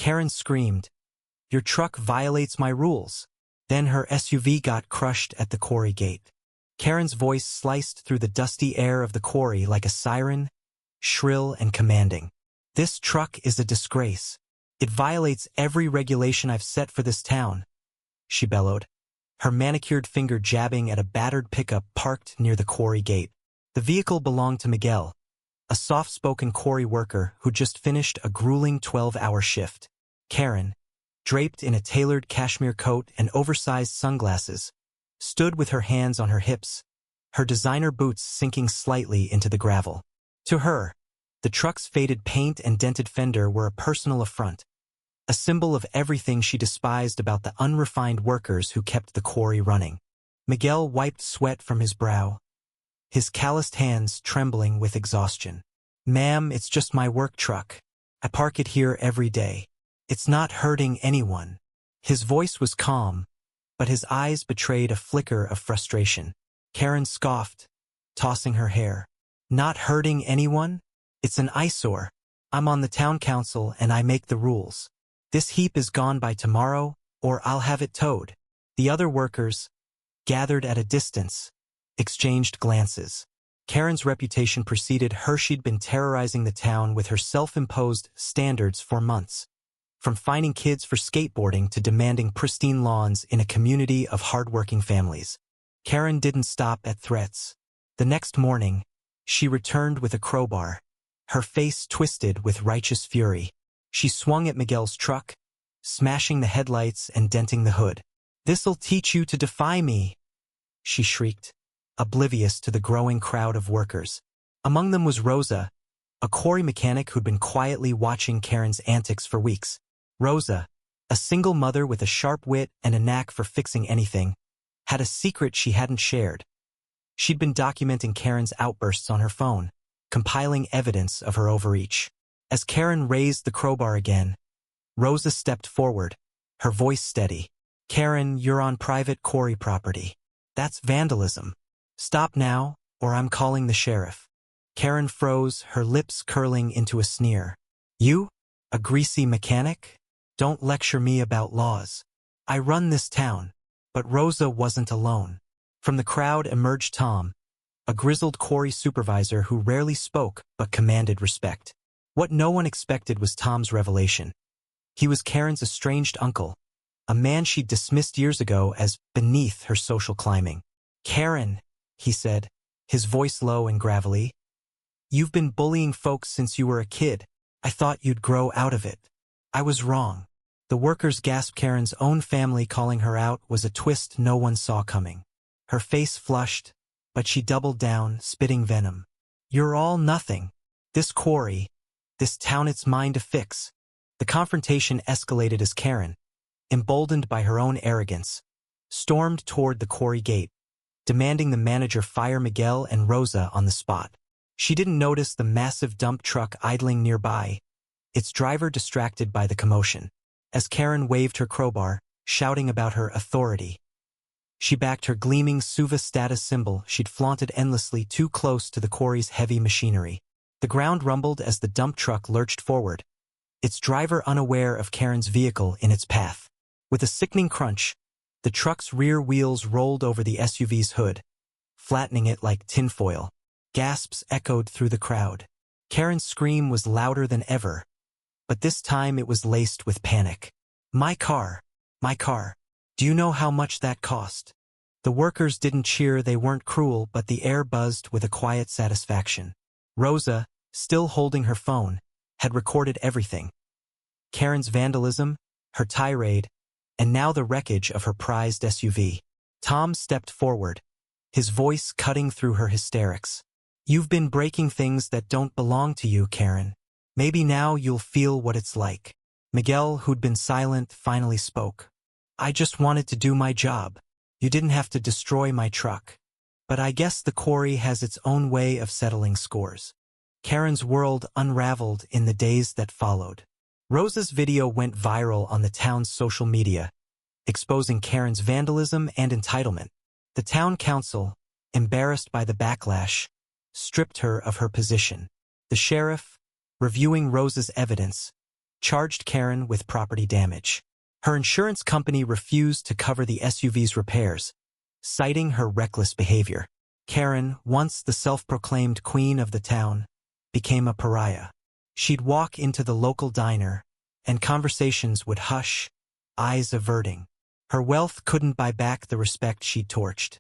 Karen screamed, "Your truck violates my rules." Then her SUV got crushed at the quarry gate. Karen's voice sliced through the dusty air of the quarry like a siren, shrill and commanding. "This truck is a disgrace. It violates every regulation I've set for this town," she bellowed, her manicured finger jabbing at a battered pickup parked near the quarry gate. The vehicle belonged to Miguel, a soft-spoken quarry worker who just finished a grueling 12-hour shift. Karen, draped in a tailored cashmere coat and oversized sunglasses, stood with her hands on her hips, her designer boots sinking slightly into the gravel. To her, the truck's faded paint and dented fender were a personal affront, a symbol of everything she despised about the unrefined workers who kept the quarry running. Miguel wiped sweat from his brow, his calloused hands trembling with exhaustion. "Ma'am, it's just my work truck. I park it here every day. It's not hurting anyone." His voice was calm, but his eyes betrayed a flicker of frustration. Karen scoffed, tossing her hair. "Not hurting anyone? It's an eyesore. I'm on the town council and I make the rules. This heap is gone by tomorrow, or I'll have it towed." The other workers, gathered at a distance, exchanged glances. Karen's reputation preceded her. She'd been terrorizing the town with her self-imposed standards for months. From fining kids for skateboarding to demanding pristine lawns in a community of hardworking families. Karen didn't stop at threats. The next morning, she returned with a crowbar, her face twisted with righteous fury. She swung at Miguel's truck, smashing the headlights and denting the hood. "This'll teach you to defy me," she shrieked, oblivious to the growing crowd of workers. Among them was Rosa, a quarry mechanic who'd been quietly watching Karen's antics for weeks. Rosa, a single mother with a sharp wit and a knack for fixing anything, had a secret she hadn't shared. She'd been documenting Karen's outbursts on her phone, compiling evidence of her overreach. As Karen raised the crowbar again, Rosa stepped forward, her voice steady. "Karen, you're on private quarry property. That's vandalism. Stop now, or I'm calling the sheriff." Karen froze, her lips curling into a sneer. "You? A greasy mechanic? Don't lecture me about laws. I run this town." But Rosa wasn't alone. From the crowd emerged Tom, a grizzled quarry supervisor who rarely spoke but commanded respect. What no one expected was Tom's revelation. He was Karen's estranged uncle, a man she'd dismissed years ago as beneath her social climbing. "Karen," he said, his voice low and gravelly, "you've been bullying folks since you were a kid. I thought you'd grow out of it." "I was wrong." The workers gasped. Karen's own family calling her out was a twist no one saw coming. Her face flushed, but she doubled down, spitting venom. "You're all nothing. This quarry, this town, it's mine to fix." The confrontation escalated as Karen, emboldened by her own arrogance, stormed toward the quarry gate, demanding the manager fire Miguel and Rosa on the spot. She didn't notice the massive dump truck idling nearby, its driver distracted by the commotion. As Karen waved her crowbar, shouting about her authority, she backed her gleaming Suva status symbol she'd flaunted endlessly too close to the quarry's heavy machinery. The ground rumbled as the dump truck lurched forward, its driver unaware of Karen's vehicle in its path. With a sickening crunch, the truck's rear wheels rolled over the SUV's hood, flattening it like tinfoil. Gasps echoed through the crowd. Karen's scream was louder than ever, but this time it was laced with panic. My car. Do you know how much that cost?" The workers didn't cheer. They weren't cruel, but the air buzzed with a quiet satisfaction. Rosa, still holding her phone, had recorded everything. Karen's vandalism, her tirade, and now the wreckage of her prized SUV. Tom stepped forward, his voice cutting through her hysterics. "You've been breaking things that don't belong to you, Karen. Maybe now you'll feel what it's like." Miguel, who'd been silent, finally spoke. "I just wanted to do my job. You didn't have to destroy my truck. But I guess the quarry has its own way of settling scores." Karen's world unraveled in the days that followed. Rosa's video went viral on the town's social media, exposing Karen's vandalism and entitlement. The town council, embarrassed by the backlash, stripped her of her position. The sheriff, reviewing Rosa's evidence, charged Karen with property damage. Her insurance company refused to cover the SUV's repairs, citing her reckless behavior. Karen, once the self-proclaimed queen of the town, became a pariah. She'd walk into the local diner, and conversations would hush, eyes averting. Her wealth couldn't buy back the respect she'd torched.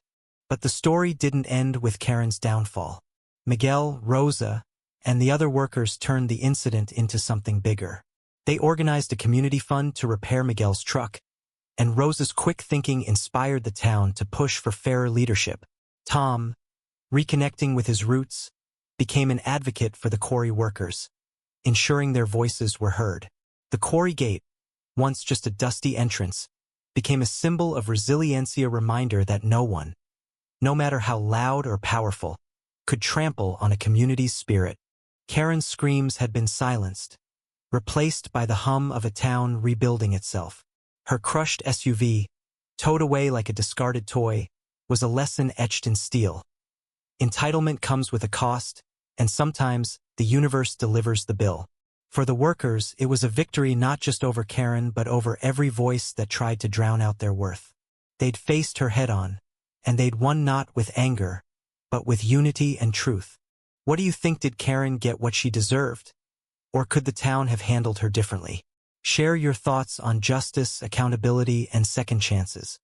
But the story didn't end with Karen's downfall. Miguel, Rosa, and the other workers turned the incident into something bigger. They organized a community fund to repair Miguel's truck, and Rosa's quick thinking inspired the town to push for fairer leadership. Tom, reconnecting with his roots, became an advocate for the quarry workers, ensuring their voices were heard. The quarry gate, once just a dusty entrance, became a symbol of resilience, a reminder that no one, no matter how loud or powerful, could trample on a community's spirit. Karen's screams had been silenced, replaced by the hum of a town rebuilding itself. Her crushed SUV, towed away like a discarded toy, was a lesson etched in steel. Entitlement comes with a cost, and sometimes the universe delivers the bill. For the workers, it was a victory not just over Karen but over every voice that tried to drown out their worth. They'd faced her head-on, and they'd won not with anger, but with unity and truth. What do you think? Did Karen get what she deserved? Or could the town have handled her differently? Share your thoughts on justice, accountability, and second chances.